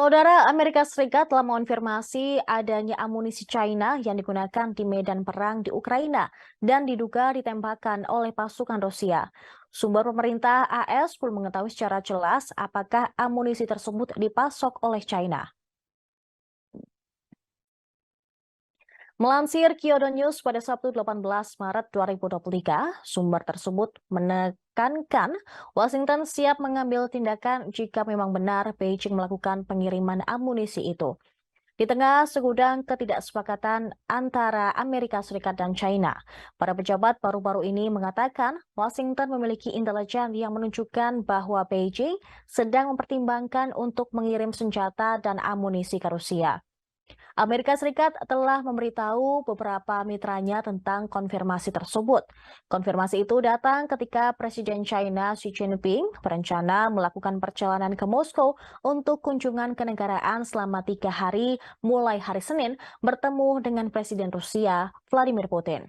Saudara Amerika Serikat telah mengonfirmasi adanya amunisi China yang digunakan di medan perang di Ukraina dan diduga ditembakkan oleh pasukan Rusia. Sumber pemerintah AS belum mengetahui secara jelas apakah amunisi tersebut dipasok oleh China. Melansir Kyodo News pada Sabtu 18 Maret 2023, sumber tersebut menekankan Washington siap mengambil tindakan jika memang benar Beijing melakukan pengiriman amunisi itu. Di tengah segudang ketidaksepakatan antara Amerika Serikat dan China, para pejabat baru-baru ini mengatakan Washington memiliki intelijen yang menunjukkan bahwa Beijing sedang mempertimbangkan untuk mengirim senjata dan amunisi ke Rusia. Amerika Serikat telah memberitahu beberapa mitranya tentang konfirmasi tersebut. Konfirmasi itu datang ketika Presiden China Xi Jinping berencana melakukan perjalanan ke Moskow untuk kunjungan kenegaraan selama 3 hari mulai hari Senin bertemu dengan Presiden Rusia Vladimir Putin.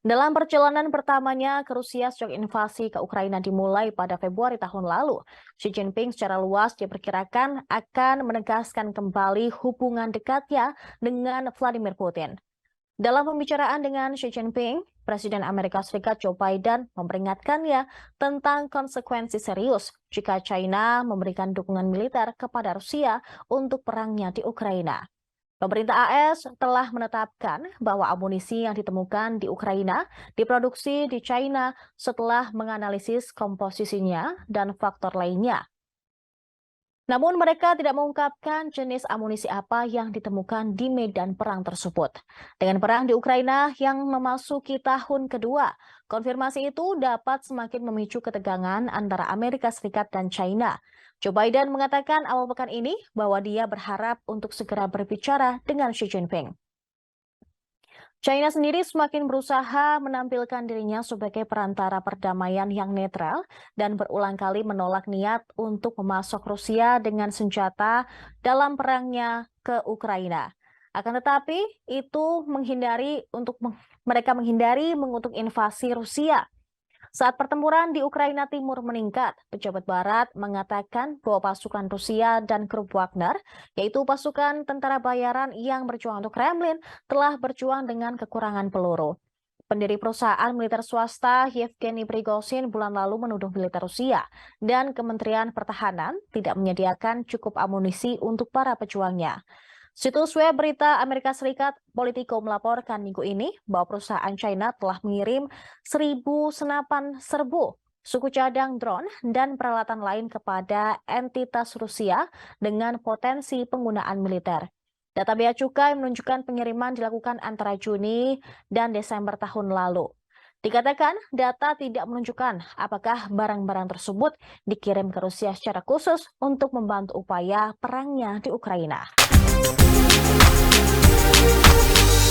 Dalam perjalanan pertamanya ke Rusia sejak invasi ke Ukraina dimulai pada Februari tahun lalu, Xi Jinping secara luas diperkirakan akan menegaskan kembali hubungan dekatnya dengan Vladimir Putin. Dalam pembicaraan dengan Xi Jinping, Presiden Amerika Serikat Joe Biden memperingatkannya tentang konsekuensi serius jika China memberikan dukungan militer kepada Rusia untuk perangnya di Ukraina. Pemerintah AS telah menetapkan bahwa amunisi yang ditemukan di Ukraina diproduksi di China setelah menganalisis komposisinya dan faktor lainnya. Namun mereka tidak mengungkapkan jenis amunisi apa yang ditemukan di medan perang tersebut. Dengan perang di Ukraina yang memasuki tahun kedua, konfirmasi itu dapat semakin memicu ketegangan antara Amerika Serikat dan China. Joe Biden mengatakan awal pekan ini bahwa dia berharap untuk segera berbicara dengan Xi Jinping. China sendiri semakin berusaha menampilkan dirinya sebagai perantara perdamaian yang netral dan berulang kali menolak niat untuk memasok Rusia dengan senjata dalam perangnya ke Ukraina. Akan tetapi, itu mereka menghindari mengutuk invasi Rusia. Saat pertempuran di Ukraina Timur meningkat, pejabat Barat mengatakan bahwa pasukan Rusia dan grup Wagner, yaitu pasukan tentara bayaran yang berjuang untuk Kremlin, telah berjuang dengan kekurangan peluru. Pendiri perusahaan militer swasta Yevgeny Prigozhin bulan lalu menuduh militer Rusia dan Kementerian Pertahanan tidak menyediakan cukup amunisi untuk para pejuangnya. Situs web berita Amerika Serikat Politico melaporkan minggu ini bahwa perusahaan China telah mengirim 1.000 senapan serbu, suku cadang drone, dan peralatan lain kepada entitas Rusia dengan potensi penggunaan militer. Data bea cukai menunjukkan pengiriman dilakukan antara Juni dan Desember tahun lalu. Dikatakan data tidak menunjukkan apakah barang-barang tersebut dikirim ke Rusia secara khusus untuk membantu upaya perangnya di Ukraina.